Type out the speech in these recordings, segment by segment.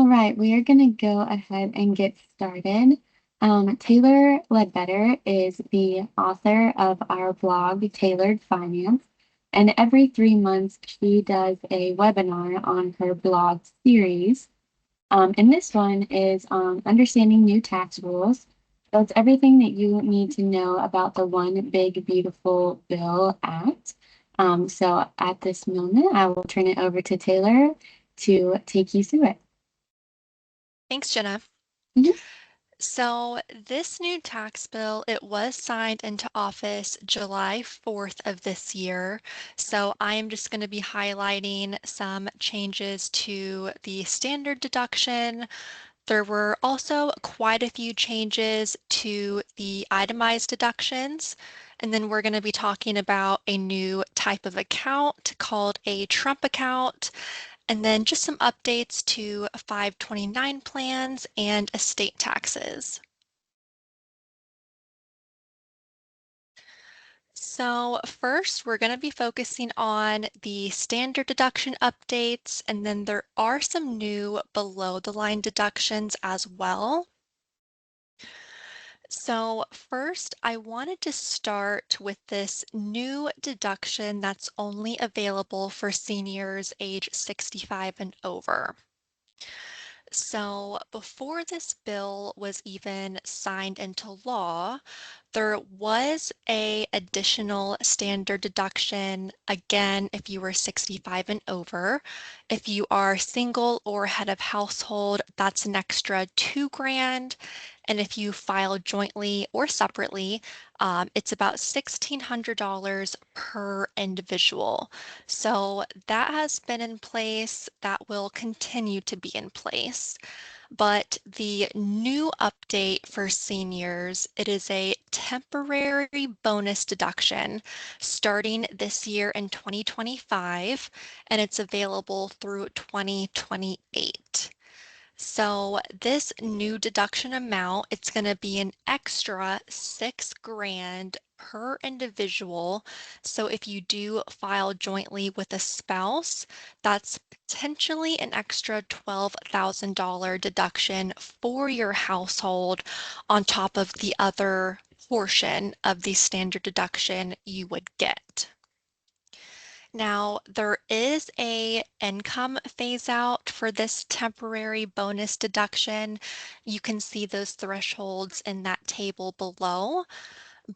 All right, we are going to go ahead and get started. Taylor Ledbetter is the author of our blog, Tailored Finance, and every 3 months she does a webinar on her blog series. And this one is understanding new tax rules. So it's everything that you need to know about the One Big Beautiful Bill Act. So at this moment, I will turn it over to Taylor to take you through it. Thanks, Jenna. Mhm. So this new tax bill, it was signed into office July 4th of this year. So I am just going to be highlighting some changes to the standard deduction. There were also quite a few changes to the itemized deductions. And then we're going to be talking about a new type of account called a Trump account. And then just some updates to 529 plans and estate taxes. So first, we're going to be focusing on the standard deduction updates, and then there are some new below the line deductions as well. So first, I wanted to start with this new deduction that's only available for seniors age 65 and over. So before this bill was even signed into law, there was a additional standard deduction, again, if you were 65 and over. If you are single or head of household, that's an extra 2 grand. And if you file jointly or separately, it's about $1,600 per individual. So that has been in place, that will continue to be in place. But the new update for seniors, it is a temporary bonus deduction starting this year in 2025, and it's available through 2028. So this new deduction amount, it's going to be an extra 6 grand per individual. So if you do file jointly with a spouse, that's potentially an extra $12,000 deduction for your household on top of the other portion of the standard deduction you would get. Now, there is a income phase out for this temporary bonus deduction. You can see those thresholds in that table below,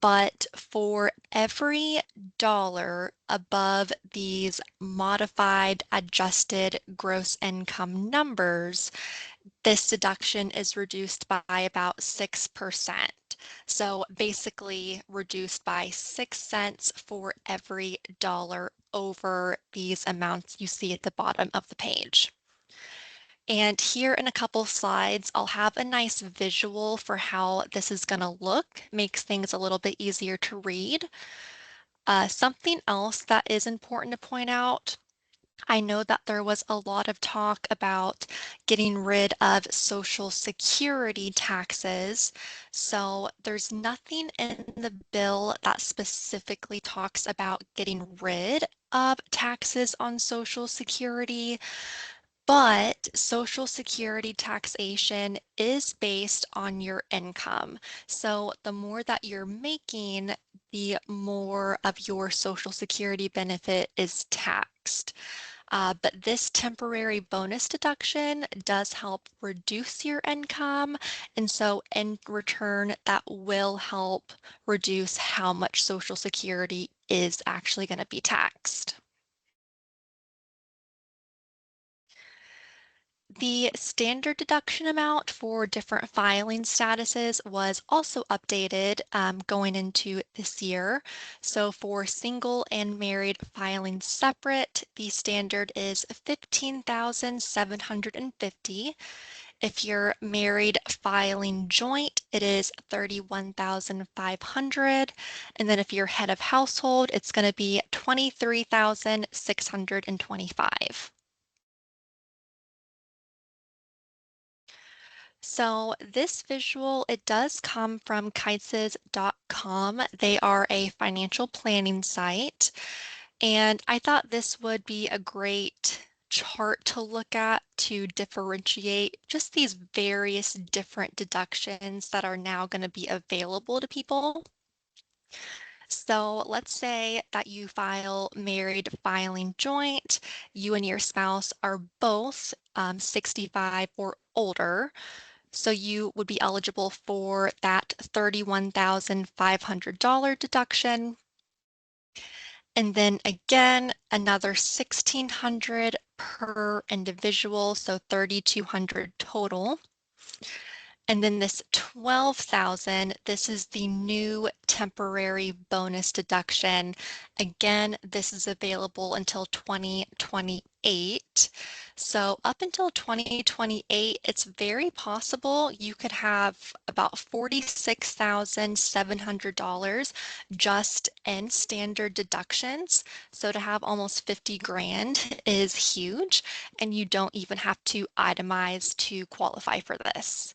but for every dollar above these modified adjusted gross income numbers, this deduction is reduced by about 6%. So basically reduced by 6 cents for every dollar over these amounts you see at the bottom of the page. And here in a couple slides, I'll have a nice visual for how this is going to look, makes things a little bit easier to read. Something else that is important to point out, I know that there was a lot of talk about getting rid of Social Security taxes. So there's nothing in the bill that specifically talks about getting rid of taxes on Social Security, but Social Security taxation is based on your income. So the more that you're making, the more of your Social Security benefit is taxed. But this temporary bonus deduction does help reduce your income. And so in return, that will help reduce how much Social Security is actually going to be taxed. The standard deduction amount for different filing statuses was also updated going into this year. So for single and married filing separate, the standard is $15,750. If you're married filing joint, it is $31,500. And then if you're head of household, it's going to be $23,625. So this visual, it does come from Kites's.com. They are a financial planning site. And I thought this would be a great chart to look at to differentiate just these various different deductions that are now going to be available to people. So let's say that you file married filing joint. You and your spouse are both 65 or older. So you would be eligible for that $31,500 deduction. And then again, another $1,600 per individual, so $3,200 total. And then this 12,000, this is the new temporary bonus deduction. Again, this is available until 2028. So up until 2028, it's very possible you could have about $46,700 just in standard deductions. So to have almost 50 grand is huge, and you don't even have to itemize to qualify for this.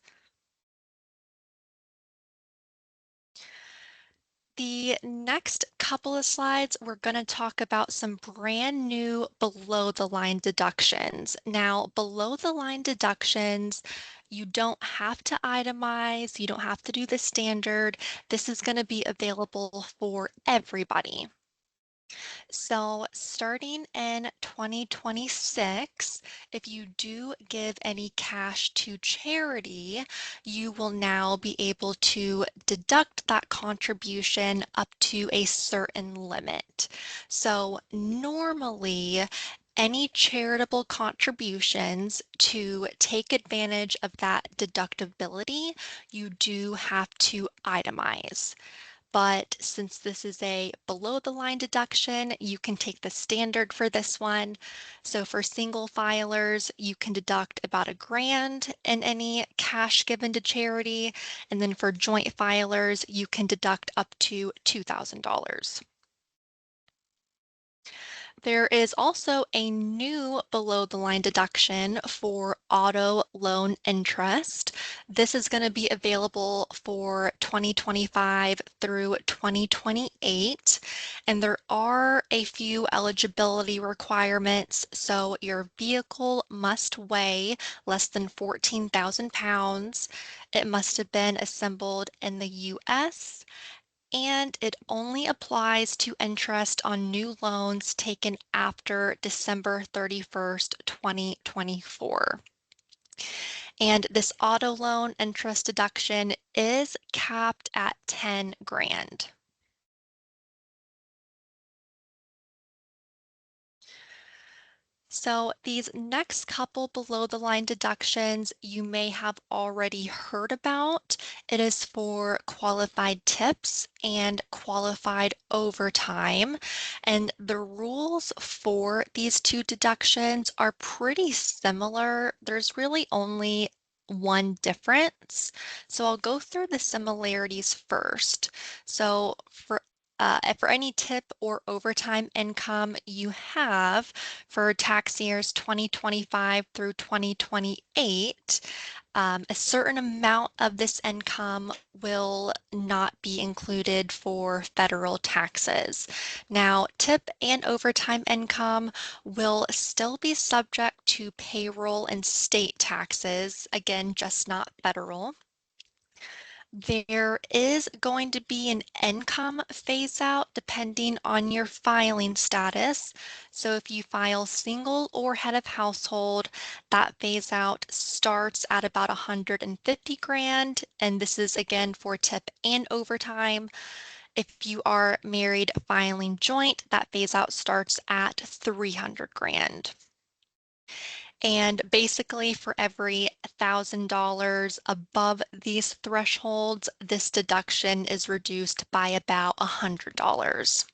The next couple of slides, we're going to talk about some brand new below the line deductions. Now, below the line deductions, you don't have to itemize, you don't have to do the standard. This is going to be available for everybody. So starting in 2026, if you do give any cash to charity, you will now be able to deduct that contribution up to a certain limit. So normally, any charitable contributions to take advantage of that deductibility, you do have to itemize. But since this is a below the line deduction, you can take the standard for this one. So for single filers, you can deduct about $1,000 in any cash given to charity. And then for joint filers, you can deduct up to $2,000. There is also a new below the line deduction for auto loan interest. This is going to be available for 2025 through 2028, and there are a few eligibility requirements. So your vehicle must weigh less than 14,000 pounds. It must have been assembled in the US, and it only applies to interest on new loans taken after December 31st, 2024. And this auto loan interest deduction is capped at 10 grand. So these next couple below the line deductions you may have already heard about. It is for qualified tips and qualified overtime. And the rules for these two deductions are pretty similar. There's really only one difference. So I'll go through the similarities first. So for any tip or overtime income you have for tax years 2025 through 2028, a certain amount of this income will not be included for federal taxes. Now, tip and overtime income will still be subject to payroll and state taxes, again, just not federal. There is going to be an income phase out depending on your filing status. So if you file single or head of household, that phase out starts at about 150 grand. And this is again for tip and overtime. If you are married filing joint, that phase out starts at 300 grand. And basically for every $1,000 above these thresholds, this deduction is reduced by about $100.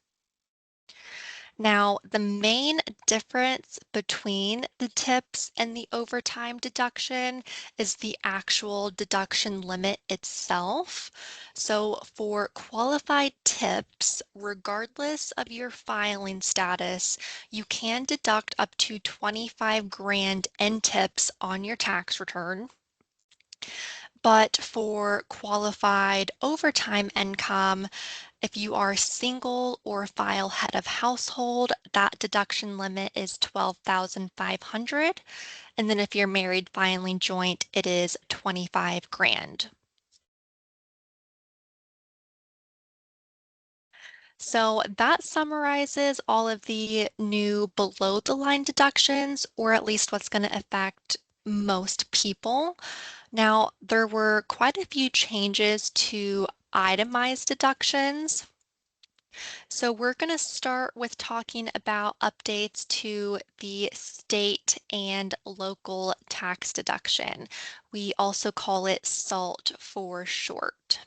Now, the main difference between the tips and the overtime deduction is the actual deduction limit itself. So for qualified tips, regardless of your filing status, you can deduct up to 25 grand in tips on your tax return. But for qualified overtime income, If you are single or file head of household, that deduction limit is 12,500. And then if you're married filing joint, it is 25 grand. So that summarizes all of the new below the line deductions, or at least what's going to affect most people. Now, there were quite a few changes to itemized deductions. So we're going to start with talking about updates to the state and local tax deduction. We also call it SALT for short.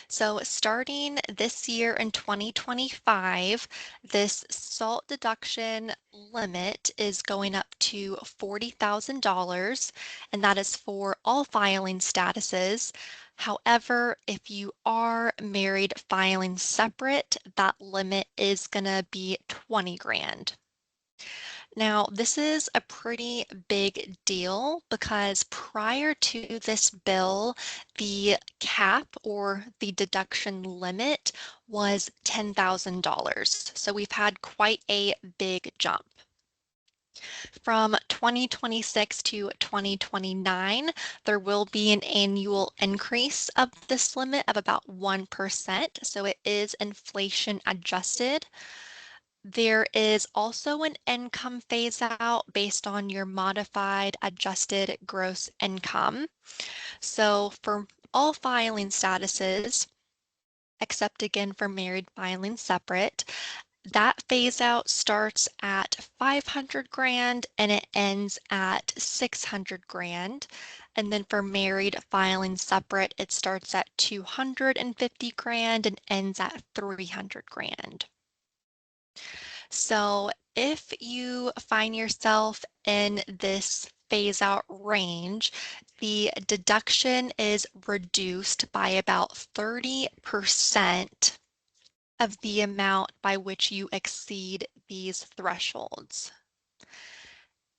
So starting this year in 2025, this SALT deduction limit is going up to $40,000, and that is for all filing statuses. However, if you are married filing separate, that limit is going to be 20 grand. Now, this is a pretty big deal because prior to this bill, the cap or the deduction limit was $10,000. So we've had quite a big jump. From 2026 to 2029, there will be an annual increase of this limit of about 1%. So it is inflation adjusted. There is also an income phase out based on your modified adjusted gross income. So for all filing statuses, except again for married filing separate, that phase out starts at 500 grand and it ends at 600 grand. And then for married filing separate, it starts at 250 grand and ends at 300 grand. So if you find yourself in this phase out range, the deduction is reduced by about 30% of the amount by which you exceed these thresholds.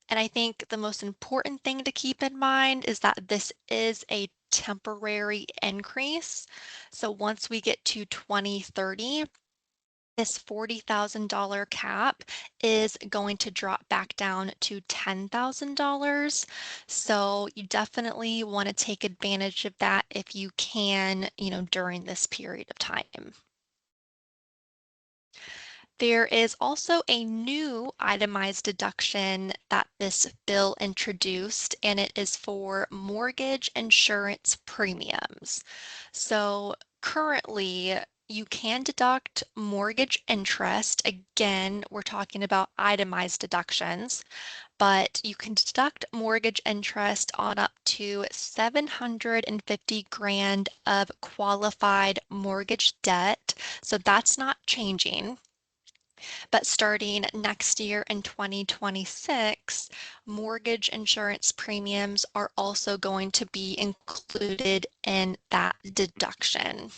And I think the most important thing to keep in mind is that this is a temporary increase. So once we get to 2030, this $40,000 cap is going to drop back down to $10,000. So you definitely want to take advantage of that if you can, during this period of time. There is also a new itemized deduction that this bill introduced, and it is for mortgage insurance premiums. So currently, you can deduct mortgage interest. Again, we're talking about itemized deductions, but you can deduct mortgage interest on up to 750 grand of qualified mortgage debt. So that's not changing. But starting next year in 2026, mortgage insurance premiums are also going to be included in that deduction.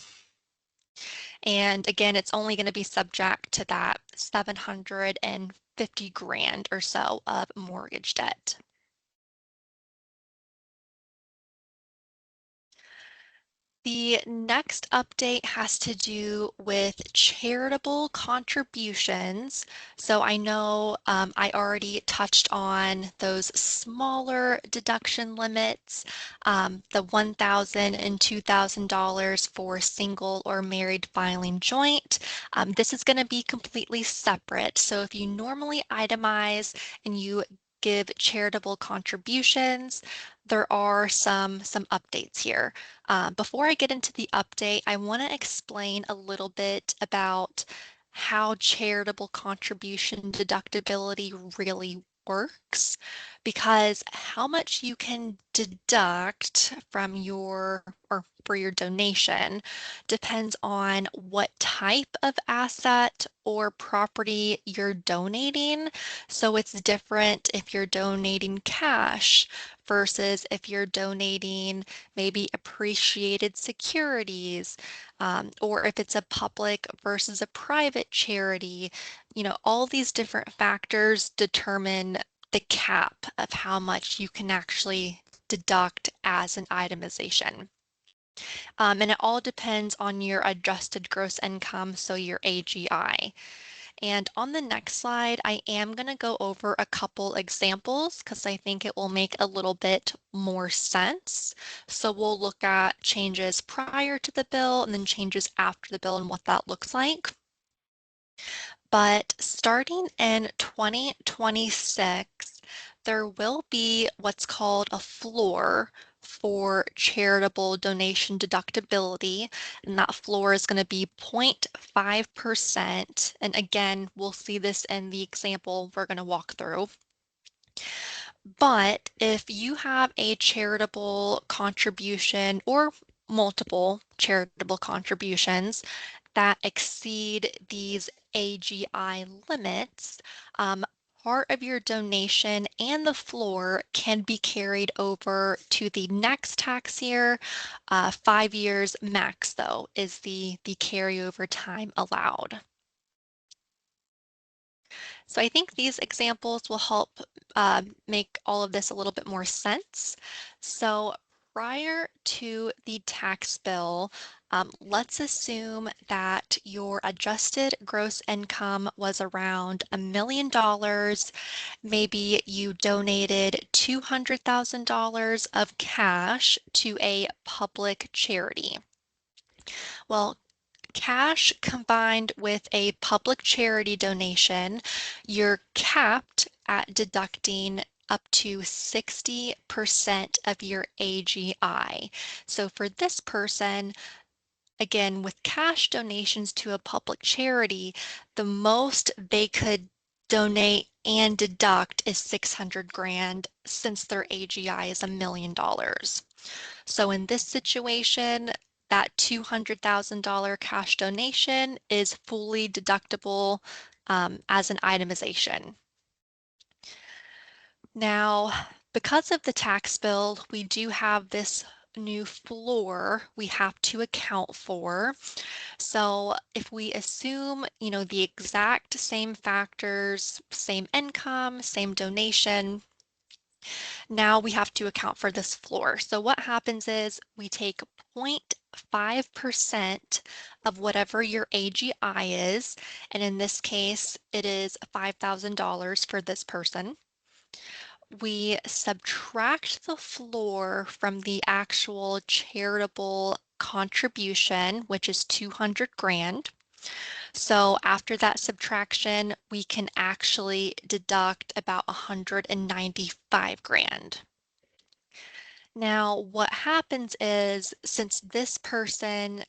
And again, it's only going to be subject to that 750 grand or so of mortgage debt. The next update has to do with charitable contributions. So I know I already touched on those smaller deduction limits, the $1,000 and $2,000 for single or married filing joint. This is going to be completely separate. So if you normally itemize and you give charitable contributions, there are some updates here. Before I get into the update, I want to explain a little bit about how charitable contribution deductibility really works, because how much you can deduct from your or for your donation depends on what type of asset or property you're donating. So it's different if you're donating cash versus if you're donating maybe appreciated securities, or if it's a public versus a private charity. All these different factors determine the cap of how much you can actually deduct as an itemization. And it all depends on your adjusted gross income, so your AGI. And on the next slide, I am going to go over a couple examples because I think it will make a little bit more sense. So we'll look at changes prior to the bill and then changes after the bill and what that looks like. But starting in 2026, there will be what's called a floor for charitable donation deductibility, and that floor is going to be 0.5%. And again, we'll see this in the example we're going to walk through. But if you have a charitable contribution or multiple charitable contributions that exceed these AGI limits, part of your donation and the floor can be carried over to the next tax year. 5 years max, though, is the carryover time allowed. So I think these examples will help make all of this a little bit more sense. So prior to the tax bill, let's assume that your adjusted gross income was around $1 million. Maybe you donated $200,000 of cash to a public charity. Well, cash combined with a public charity donation, you're capped at deducting up to 60% of your AGI. So for this person, again, with cash donations to a public charity, the most they could donate and deduct is 600 grand since their AGI is $1 million. So in this situation, that $200,000 cash donation is fully deductible as an itemization. Now, because of the tax bill, we do have this new floor we have to account for. So if we assume, the exact same factors, same income, same donation, now we have to account for this floor. So what happens is we take 0.5% of whatever your AGI is, and in this case, it is $5,000 for this person. We subtract the floor from the actual charitable contribution, which is 200 grand. So after that subtraction, we can actually deduct about 195 grand. Now, what happens is since this person,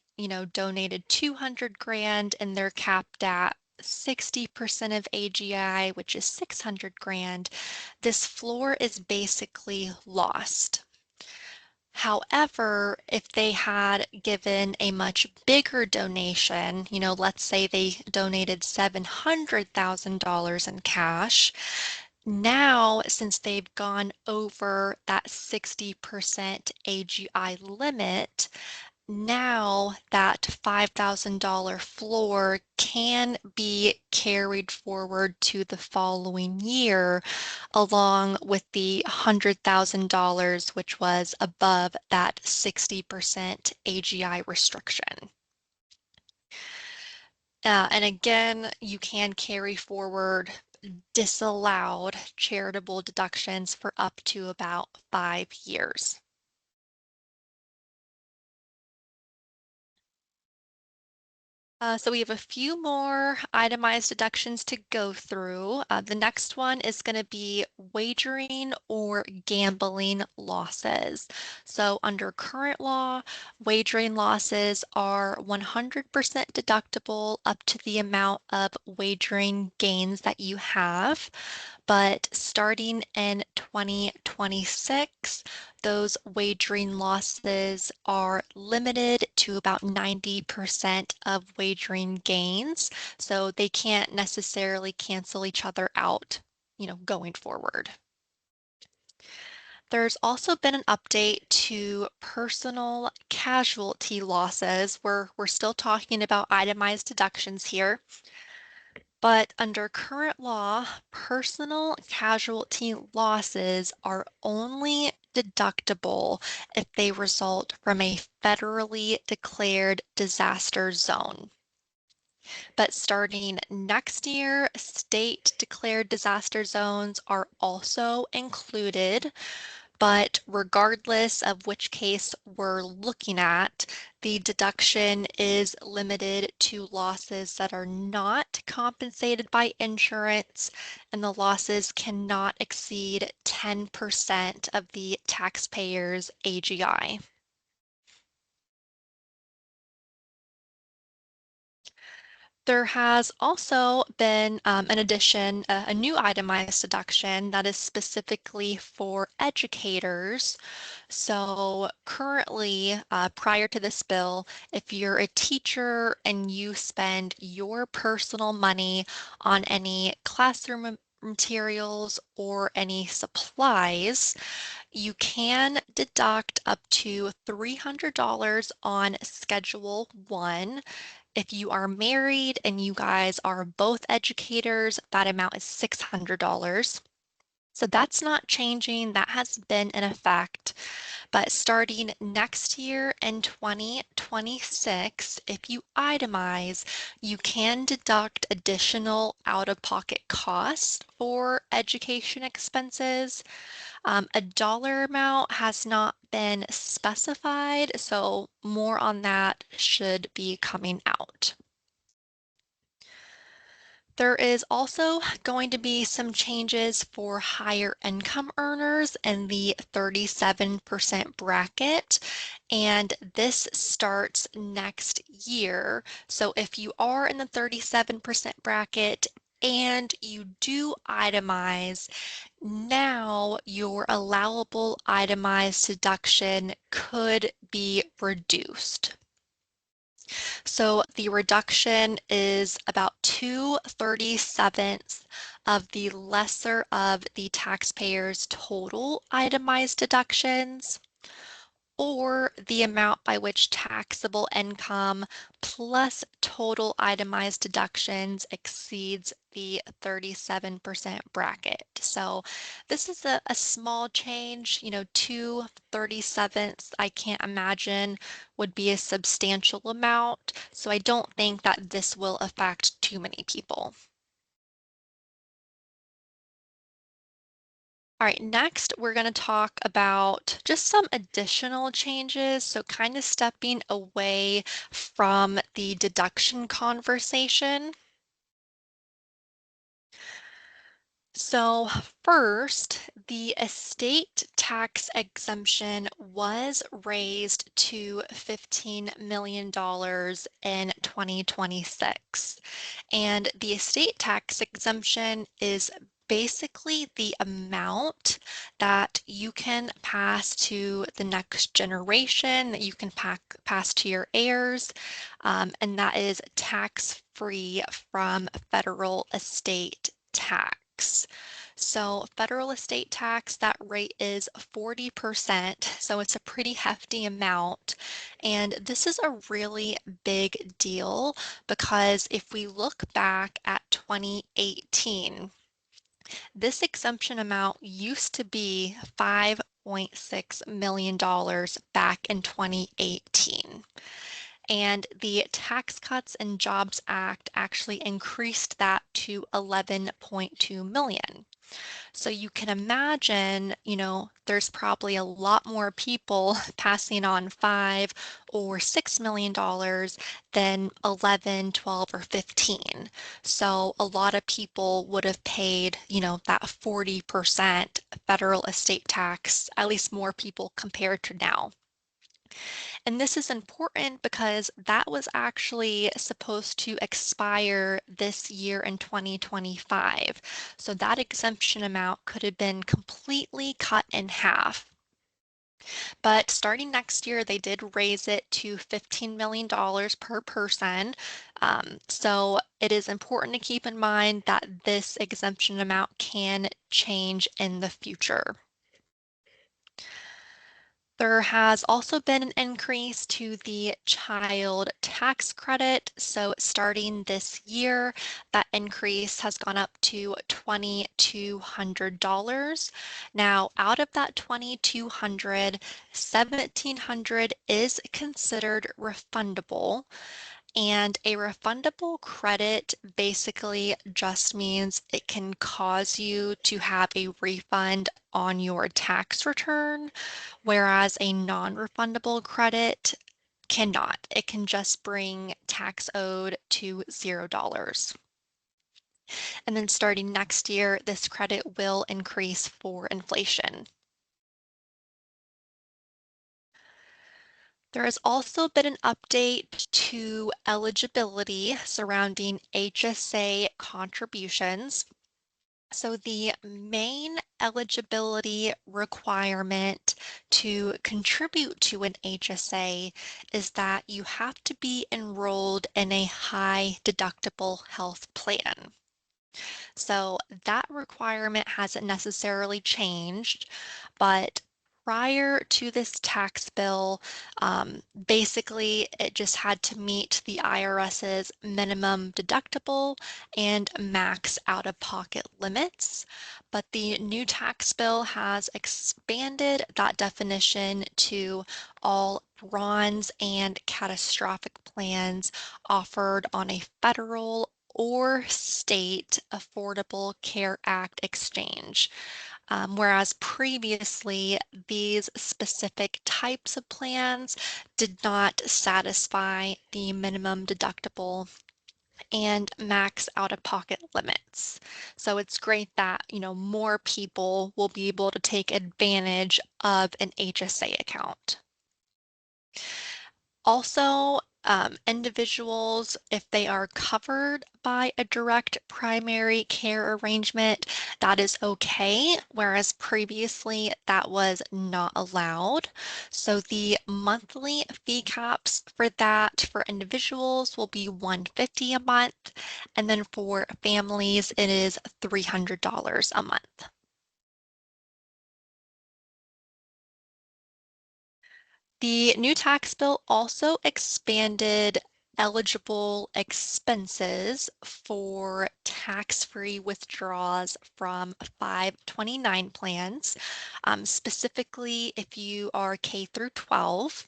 donated 200 grand and they're capped at 60% of AGI, which is 600 grand, this floor is basically lost. However, if they had given a much bigger donation, let's say they donated $700,000 in cash, now, since they've gone over that 60% AGI limit, now that $5,000 floor can be carried forward to the following year, along with the $100,000, which was above that 60% AGI restriction. And again, you can carry forward disallowed charitable deductions for up to about 5 years. So we have a few more itemized deductions to go through. The next one is going to be wagering or gambling losses. So under current law, wagering losses are 100% deductible up to the amount of wagering gains that you have. But starting in 2026, those wagering losses are limited to about 90% of wagering gains, so they can't necessarily cancel each other out, going forward. There's also been an update to personal casualty losses. We're still talking about itemized deductions here. But under current law, personal casualty losses are only deductible if they result from a federally declared disaster zone. But starting next year, state declared disaster zones are also included. But regardless of which case we're looking at, the deduction is limited to losses that are not compensated by insurance, and the losses cannot exceed 10% of the taxpayer's AGI. There has also been an addition, a new itemized deduction that is specifically for educators. So currently, prior to this bill, if you're a teacher and you spend your personal money on any classroom materials or any supplies, you can deduct up to $300 on Schedule 1. If you are married and you guys are both educators, that amount is $600. So that's not changing. That has been in effect. But starting next year in 2026, if you itemize, you can deduct additional out-of-pocket costs for education expenses. A dollar amount has not been specified, so more on that should be coming out. There is also going to be some changes for higher income earners in the 37% bracket, and this starts next year. So if you are in the 37% bracket and you do itemize, now your allowable itemized deduction could be reduced. So the reduction is about 2/37 of the lesser of the taxpayer's total itemized deductions, or the amount by which taxable income plus total itemized deductions exceeds the 37% bracket. So this is a small change, 2/37 I can't imagine would be a substantial amount. So I don't think that this will affect too many people. All right, next we're going to talk about just some additional changes. So kind of stepping away from the deduction conversation. So first, the estate tax exemption was raised to $15 million in 2026. And the estate tax exemption is basically the amount that you can pass to the next generation, that you can pass to your heirs, and that is tax-free from federal estate tax. So federal estate tax, that rate is 40%, so it's a pretty hefty amount. And this is a really big deal because if we look back at 2018, this exemption amount used to be $5.6 million back in 2018. And the Tax Cuts and Jobs Act actually increased that to 11.2 million. So you can imagine, there's probably a lot more people passing on $5 or $6 million than 11, 12, or 15. So a lot of people would have paid, that 40% federal estate tax, at least more people compared to now. And this is important because that was actually supposed to expire this year in 2025. So that exemption amount could have been completely cut in half. But starting next year, they did raise it to $15 million per person. So it is important to keep in mind that this exemption amount can change in the future. There has also been an increase to the child tax credit. So starting this year, that increase has gone up to $2,200. Now, out of that 2,200, 1,700 is considered refundable. And a refundable credit basically just means it can cause you to have a refund on your tax return, whereas a non-refundable credit cannot. It can just bring tax owed to $0. And then starting next year, this credit will increase for inflation. There has also been an update to eligibility surrounding HSA contributions. So the main eligibility requirement to contribute to an HSA is that you have to be enrolled in a high deductible health plan. So that requirement hasn't necessarily changed, but prior to this tax bill, basically it just had to meet the IRS's minimum deductible and max out-of-pocket limits. But the new tax bill has expanded that definition to all bronze and catastrophic plans offered on a federal or state Affordable Care Act exchange. Whereas previously, these specific types of plans did not satisfy the minimum deductible and max out-of-pocket limits. So it's great that, more people will be able to take advantage of an HSA account. Also, individuals, if they are covered by a direct primary care arrangement, that is okay, whereas previously that was not allowed. So the monthly fee caps for that for individuals will be $150 a month, and then for families it is $300 a month. The new tax bill also expanded eligible expenses for tax-free withdrawals from 529 plans, specifically if you are K through 12.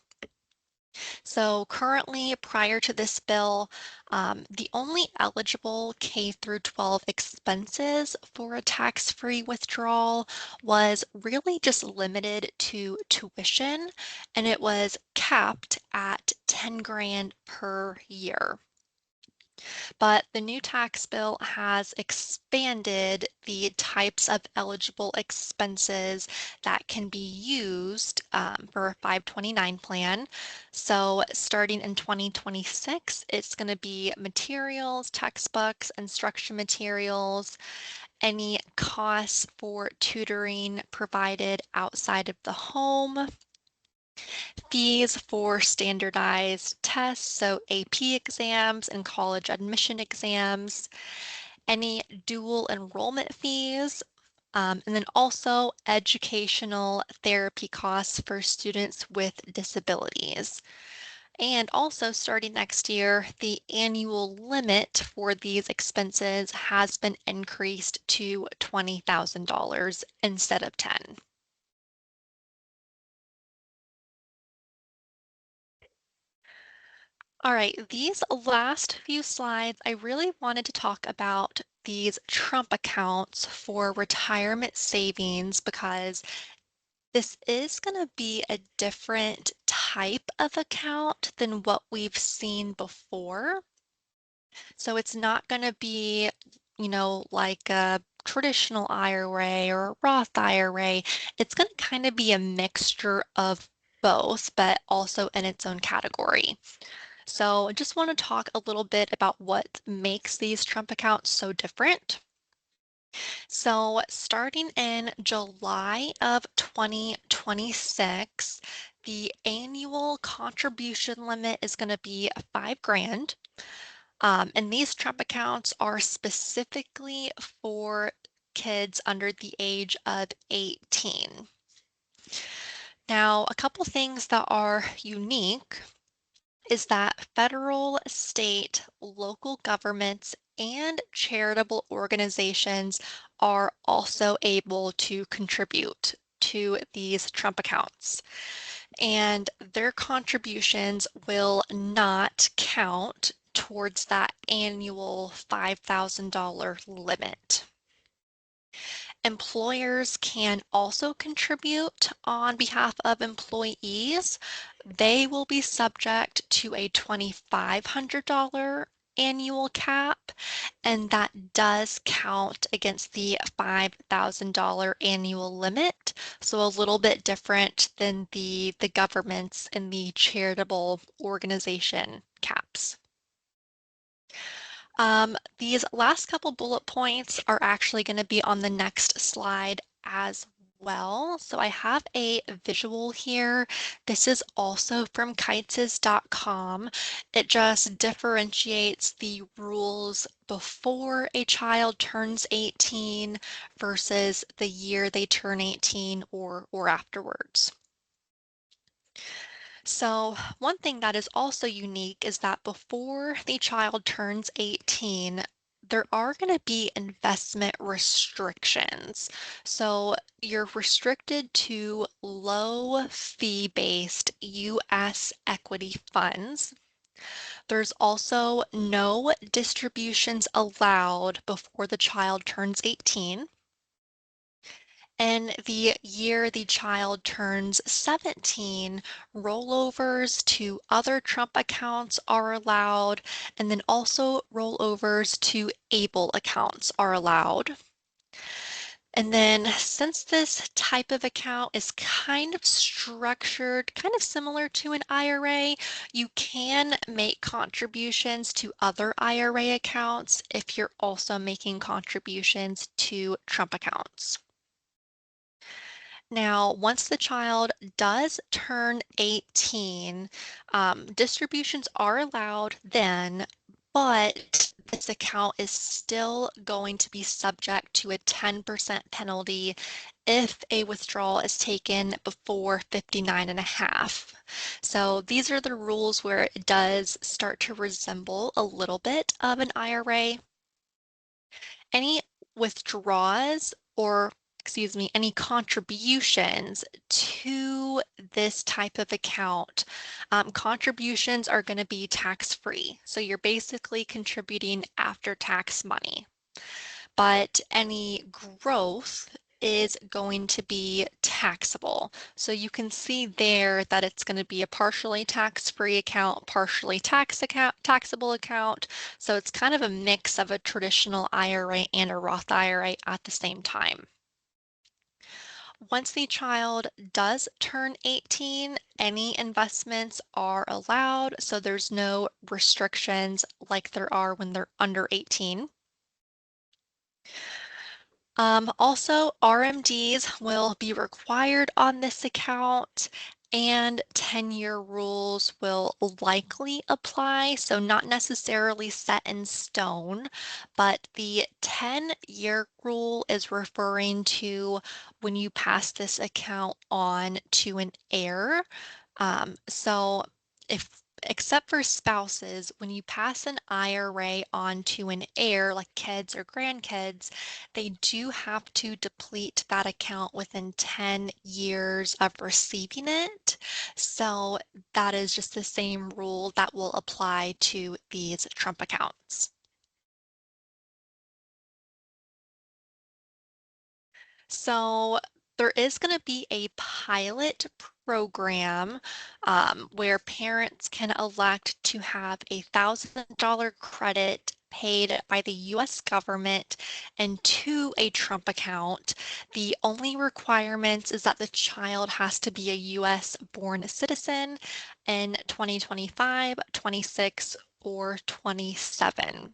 So currently, prior to this bill, the only eligible K through 12 expenses for a tax-free withdrawal was really just limited to tuition, and it was capped at 10 grand per year. But the new tax bill has expanded the types of eligible expenses that can be used for a 529 plan. So starting in 2026, it's going to be materials, textbooks, instruction materials, any costs for tutoring provided outside of the home, fees for standardized tests, so AP exams and college admission exams, any dual enrollment fees, and then also educational therapy costs for students with disabilities. And also starting next year, the annual limit for these expenses has been increased to $20,000 instead of 10. All right, these last few slides, I really wanted to talk about these Trump accounts for retirement savings because this is going to be a different type of account than what we've seen before. So it's not going to be, like a traditional IRA or a Roth IRA. It's going to kind of be a mixture of both, but also in its own category. So I just want to talk a little bit about what makes these Trump accounts so different. So starting in July of 2026, the annual contribution limit is going to be 5 grand. And these Trump accounts are specifically for kids under the age of 18. Now, a couple things that are unique is that federal, state, local governments, and charitable organizations are also able to contribute to these Trump accounts. And their contributions will not count towards that annual $5,000 limit. Employers can also contribute on behalf of employees. They will be subject to a $2,500 annual cap, and that does count against the $5,000 annual limit. So a little bit different than the government's and the charitable organization caps. These last couple bullet points are actually going to be on the next slide as well. So I have a visual here. This is also from kites's.com. It just differentiates the rules before a child turns 18 versus the year they turn 18 or afterwards. So one thing that is also unique is that before the child turns 18, there are going to be investment restrictions. So you're restricted to low fee-based US equity funds. There's also no distributions allowed before the child turns 18. And the year the child turns 17, rollovers to other Trump accounts are allowed, and then also rollovers to ABLE accounts are allowed. And then since this type of account is kind of structured, kind of similar to an IRA, you can make contributions to other IRA accounts if you're also making contributions to Trump accounts. Now, once the child does turn 18, distributions are allowed then, but this account is still going to be subject to a 10% penalty if a withdrawal is taken before 59 and a half. So these are the rules where it does start to resemble a little bit of an IRA. Any withdrawals or any contributions to this type of account, contributions are going to be tax-free. So you're basically contributing after-tax money. But any growth is going to be taxable. So you can see there that it's going to be a partially tax-free account, partially taxable account. So it's kind of a mix of a traditional IRA and a Roth IRA at the same time. Once the child does turn 18, any investments are allowed, so there's no restrictions like there are when they're under 18. Also, RMDs will be required on this account and 10-year rules will likely apply, so not necessarily set in stone, but the 10-year rule is referring to when you pass this account on to an heir. So if except for spouses, when you pass an IRA on to an heir, like kids or grandkids, they do have to deplete that account within 10 years of receiving it. So that is just the same rule that will apply to these Trump accounts. So there is going to be a pilot program where parents can elect to have a $1,000 credit paid by the US government into a Trump account. The only requirements is that the child has to be a US born citizen in 2025, 26, or 27.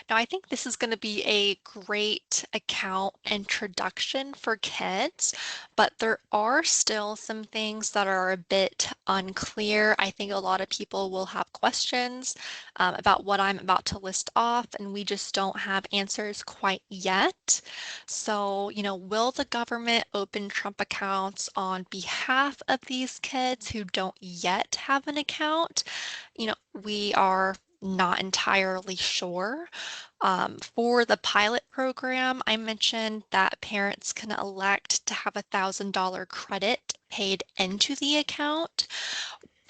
Now, I think this is going to be a great account introduction for kids, but there are still some things that are a bit unclear. I think a lot of people will have questions about what I'm about to list off, and we just don't have answers quite yet. So, will the government open Trump accounts on behalf of these kids who don't yet have an account? We are not entirely sure. For the pilot program, I mentioned that parents can elect to have $1,000 credit paid into the account.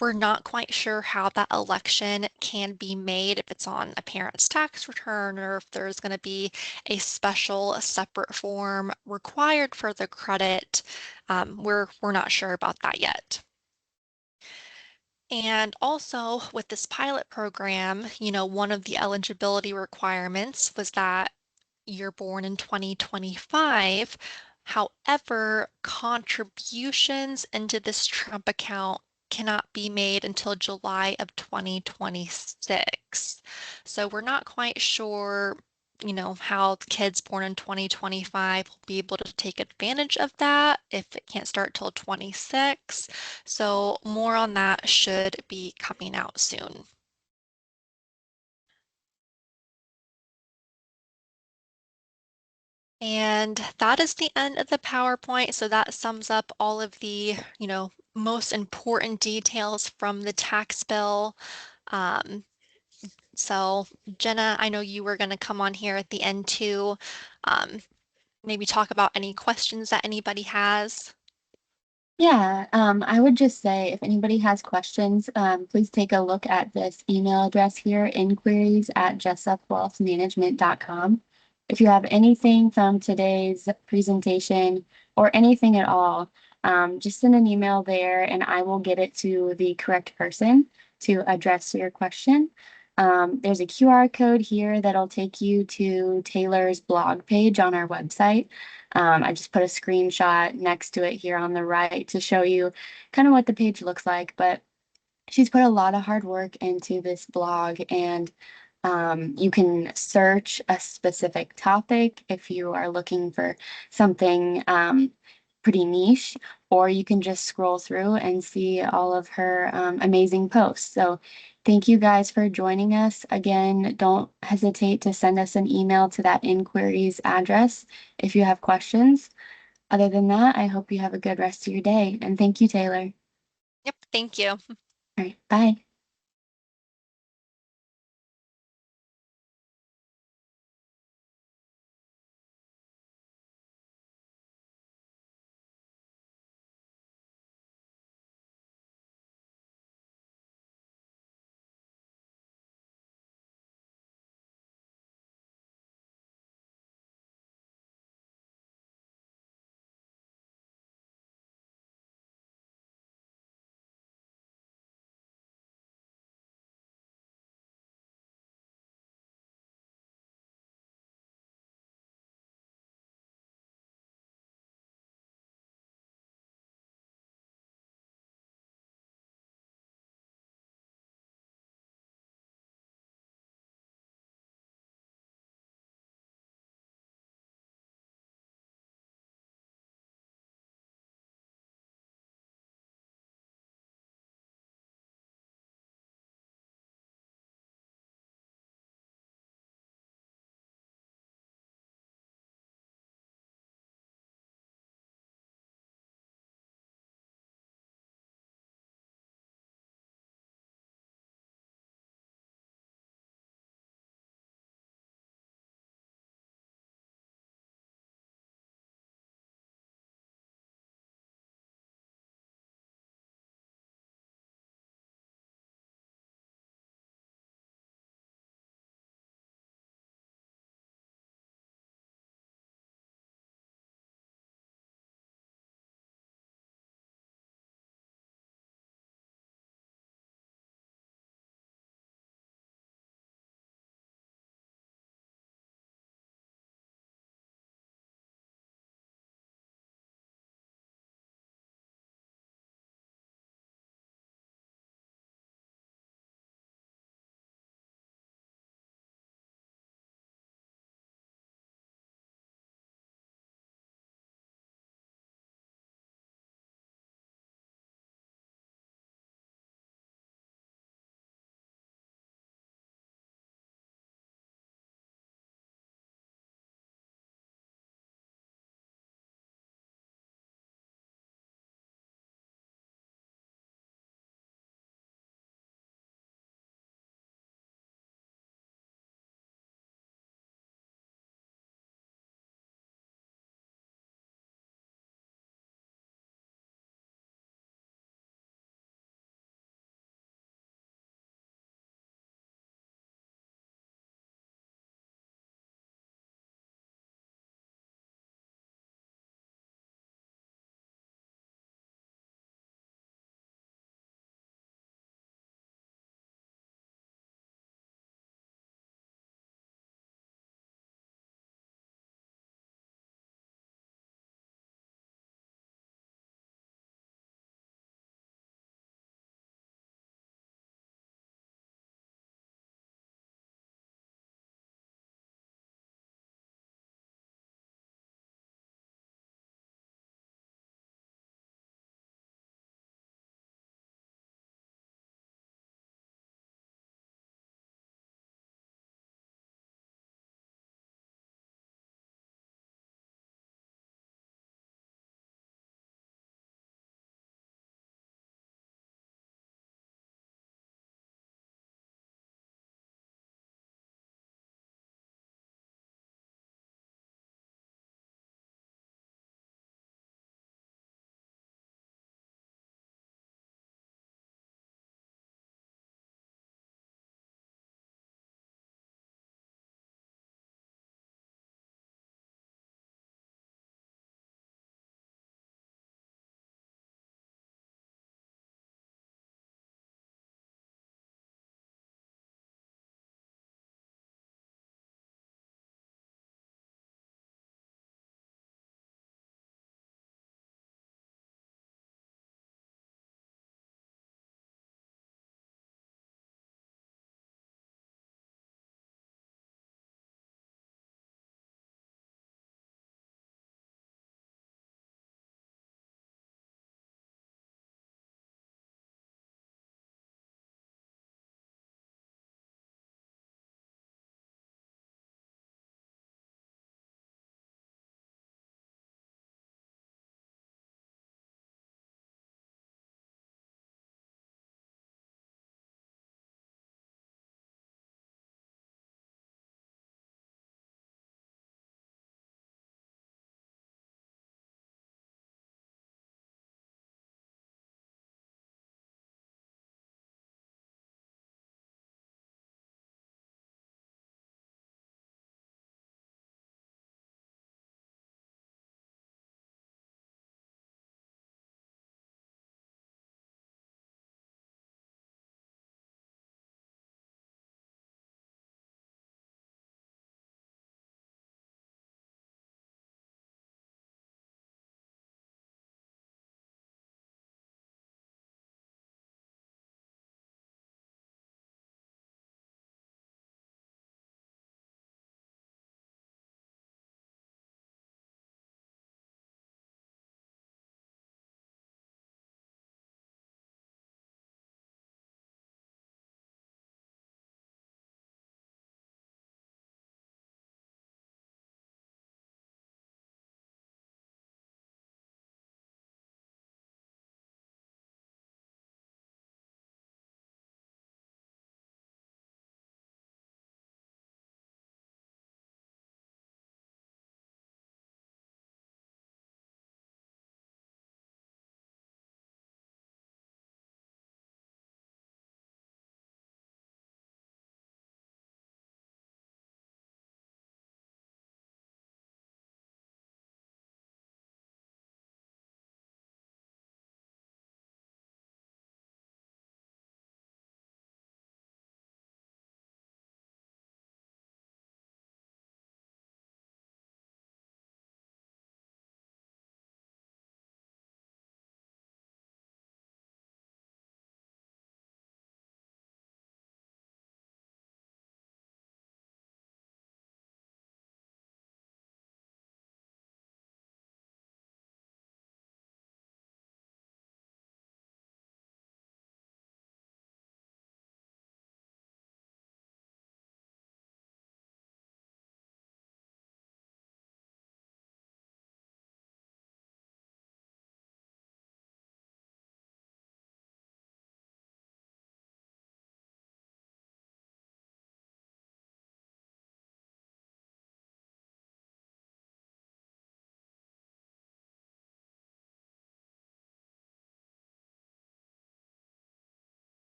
We're not quite sure how that election can be made, if it's on a parent's tax return or if there's going to be a special, a separate form required for the credit. We're not sure about that yet. And also with this pilot program, one of the eligibility requirements was that you're born in 2025. However, contributions into this Trump account cannot be made until July of 2026. So we're not quite sure, how the kids born in 2025 will be able to take advantage of that if it can't start till 26. So more on that should be coming out soon. And that is the end of the PowerPoint. So that sums up all of the, most important details from the tax bill. Um, so Jenna, I know you were going to come on here at the end too, um, maybe talk about any questions that anybody has. Yeah, I would just say if anybody has questions, please take a look at this email address here, inquiries@jessupwealthmanagement.com. If you have anything from today's presentation or anything at all, just send an email there and I will get it to the correct person to address your question. There's a QR code here that'll take you to Taylor's blog page on our website. I just put a screenshot next to it here on the right to show you kind of what the page looks like, but she's put a lot of hard work into this blog and you can search a specific topic if you are looking for something pretty niche, or you can just scroll through and see all of her amazing posts. So thank you guys for joining us. Again, don't hesitate to send us an email to that inquiries address if you have questions. Other than that, I hope you have a good rest of your day. And thank you, Taylor. Yep, thank you. All right, bye.